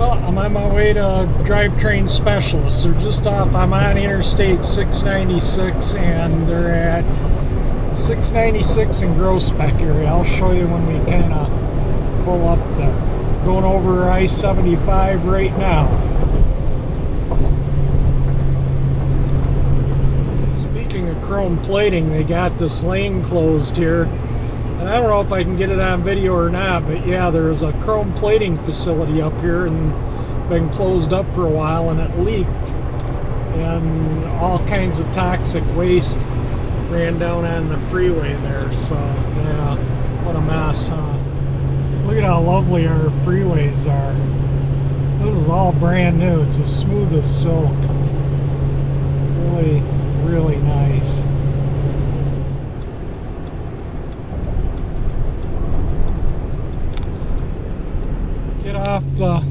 Well, I'm on my way to drivetrain specialists. They're just off. I'm on Interstate 696 and they're at 696 in Groesbeck area. I'll show you when we kind of pull up there. Going over I-75 right now. Speaking of chrome plating, they got this lane closed here. And I don't know if I can get it on video or not, but yeah, there's a chrome plating facility up here and been closed up for a while, and it leaked. And all kinds of toxic waste ran down on the freeway there. So yeah, what a mess, huh? Look at how lovely our freeways are. This is all brand new. It's as smooth as silk. Really, really nice. Get off the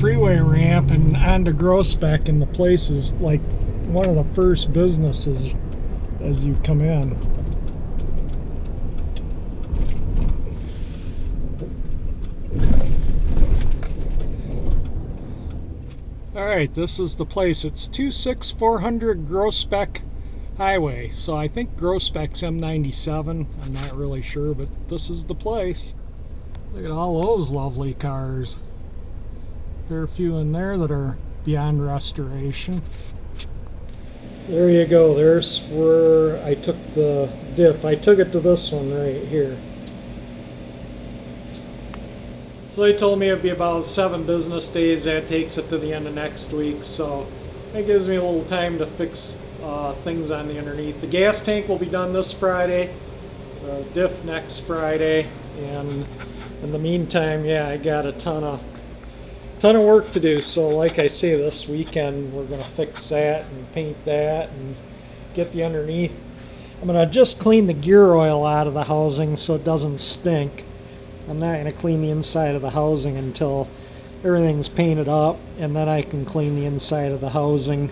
freeway ramp and onto Groesbeck, and the place is like one of the first businesses as you come in. Alright, this is the place. It's 26400 Groesbeck Highway. So I think Groesbeck's M97. I'm not really sure, but this is the place. Look at all those lovely cars. There are a few in there that are beyond restoration. There you go. There's where I took the diff. I took it to this one right here. So they told me it'd be about 7 business days. That takes it to the end of next week. So that gives me a little time to fix things on the underneath. The gas tank will be done this Friday. The diff next Friday. And in the meantime, yeah, I got a ton of work to do. So like I say, this weekend we're going to fix that and paint that and get the underneath. I'm going to just clean the gear oil out of the housing so it doesn't stink. I'm not going to clean the inside of the housing until everything's painted up, and then I can clean the inside of the housing.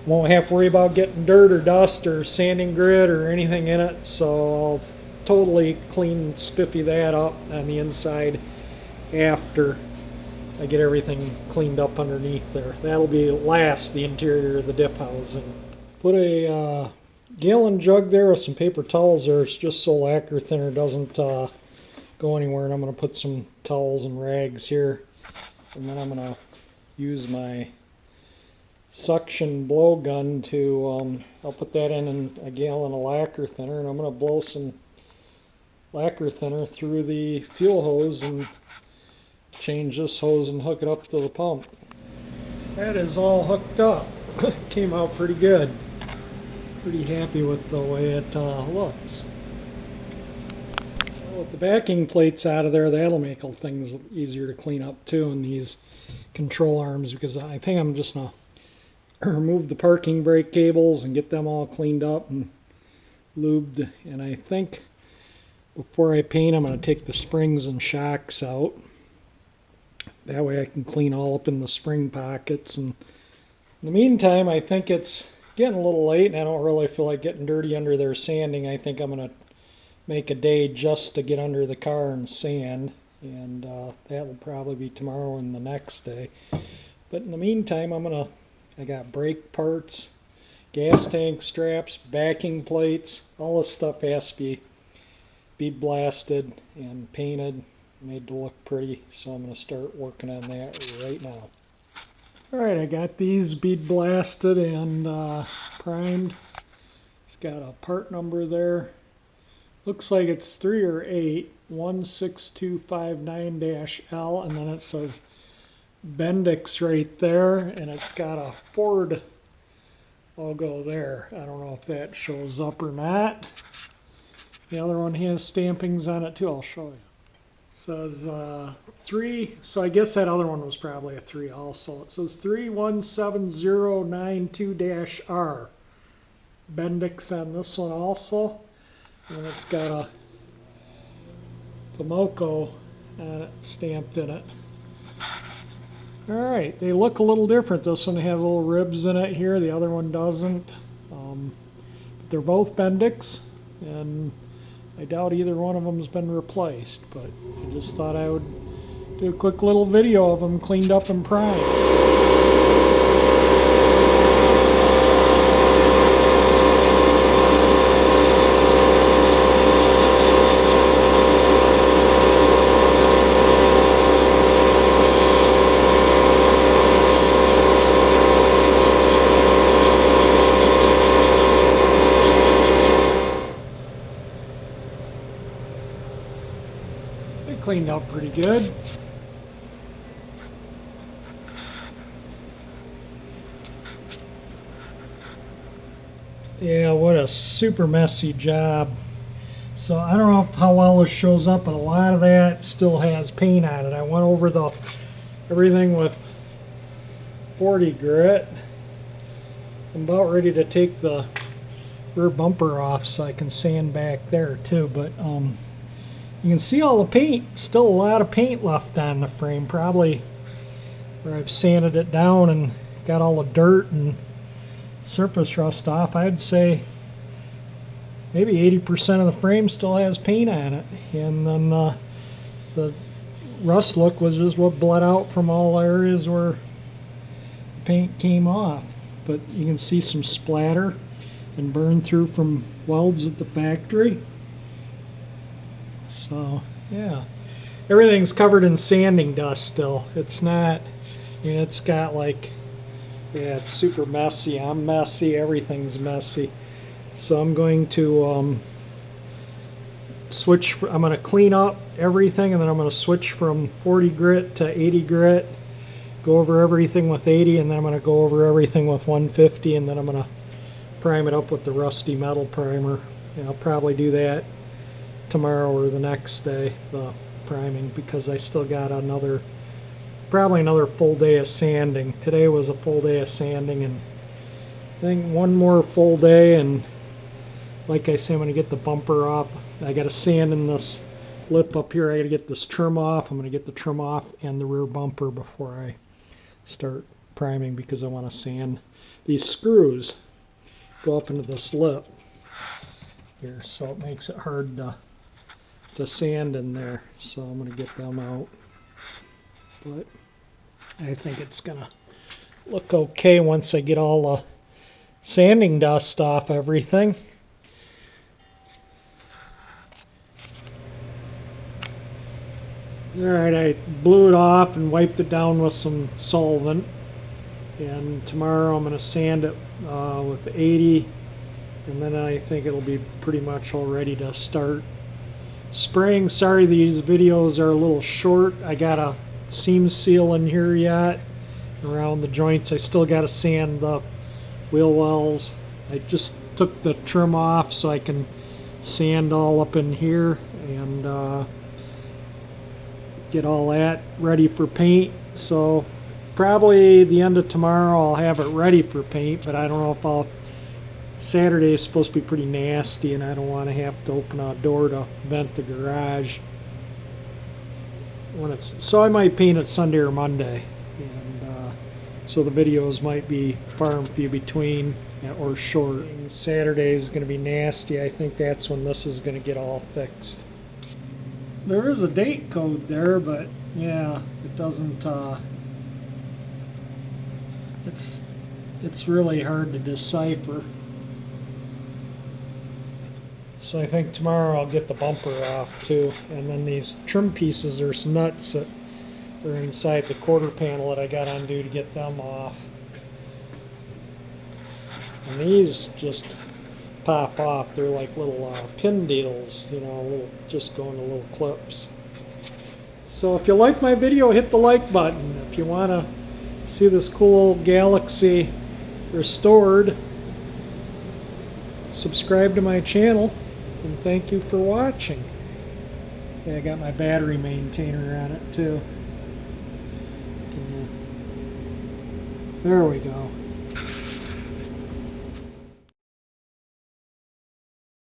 Won't have to worry about getting dirt or dust or sanding grit or anything in it, so I'll totally clean, spiffy that up on the inside after I get everything cleaned up underneath there. That'll be last, the interior of the diff housing. Put a gallon jug there with some paper towels there. It's just so lacquer thinner doesn't go anywhere, and I'm going to put some towels and rags here, and then I'm going to use my suction blow gun to I'll put that in a gallon of lacquer thinner, and I'm going to blow some lacquer thinner through the fuel hose and change this hose and hook it up to the pump. That is all hooked up. Came out pretty good. Pretty happy with the way it looks. So with the backing plates out of there, that'll make things easier to clean up too, and these control arms, because I think I'm just going to remove the parking brake cables and get them all cleaned up and lubed. And I think before I paint, I'm going to take the springs and shocks out. That way I can clean all up in the spring pockets. And in the meantime, I think it's getting a little late and I don't really feel like getting dirty under there sanding. I think I'm going to make a day just to get under the car and sand. And that will probably be tomorrow and the next day. But in the meantime, I got brake parts, gas tank straps, backing plates. All this stuff has to be bead blasted and painted, made to look pretty, so I'm going to start working on that right now. Alright, I got these bead blasted and primed. It's got a part number there. Looks like it's 3 or 8, 16259-L, and then it says Bendix right there, and it's got a Ford logo there. I don't know if that shows up or not. The other one has stampings on it too, I'll show you. It says 3, so I guess that other one was probably a 3 also. It says 317092-R. Bendix on this one also. And it's got a Pomoco stamped in it. Alright, they look a little different. This one has little ribs in it here, the other one doesn't. But they're both Bendix, and I doubt either one of them has been replaced, but I just thought I would Do a quick little video of them cleaned up and primed. They cleaned up pretty good. Yeah, what a super messy job. So I don't know how well this shows up, but a lot of that still has paint on it. I went over everything with 40 grit. I'm about ready to take the rear bumper off so I can sand back there too, but you can see all the paint, still a lot of paint left on the frame, probably where I've sanded it down and got all the dirt and surface rust off. I'd say maybe 80% of the frame still has paint on it, and then the rust look was just what bled out from all areas where the paint came off. But you can see some splatter and burn through from welds at the factory. So yeah, everything's covered in sanding dust still. It's not, I mean, it's got like, yeah, it's super messy. I'm messy. Everything's messy. So I'm going to I'm going to clean up everything, and then I'm going to switch from 40 grit to 80 grit. Go over everything with 80, and then I'm going to go over everything with 150, and then I'm going to prime it up with the rusty metal primer. And I'll probably do that tomorrow or the next day, the priming, because I still got probably another full day of sanding. Today was a full day of sanding, and I think one more full day, and like I say, I'm going to get the bumper off. I got to sand in this lip up here. I got to get this trim off. I'm going to get the trim off and the rear bumper before I start priming, because I want to sand these screws go up into this lip here, so it makes it hard to sand in there. So I'm going to get them out, but I think it's gonna look okay once I get all the sanding dust off everything. Alright, I blew it off and wiped it down with some solvent, and tomorrow I'm going to sand it with 80, and then I think it'll be pretty much all ready to start spraying. Sorry these videos are a little short. I got a seam seal in here yet around the joints. I still got to sand the wheel wells. I just took the trim off so I can sand all up in here and get all that ready for paint. So probably the end of tomorrow I'll have it ready for paint, but I don't know if Saturday is supposed to be pretty nasty, and I don't want to have to open a door to vent the garage so I might paint it Sunday or Monday, and so the videos might be far and few between or short. Saturday is going to be nasty. I think that's when this is going to get all fixed. There is a date code there, but yeah, it doesn't it's really hard to decipher. So I think tomorrow I'll get the bumper off too, and then these trim pieces, there's nuts that are inside the quarter panel that I got undue to get them off. And these just pop off. They're like little pin deals, you know, just go into little clips. So if you like my video, hit the like button. If you want to see this cool old Galaxie restored, subscribe to my channel, and thank you for watching. Yeah, I got my battery maintainer on it too. There we go.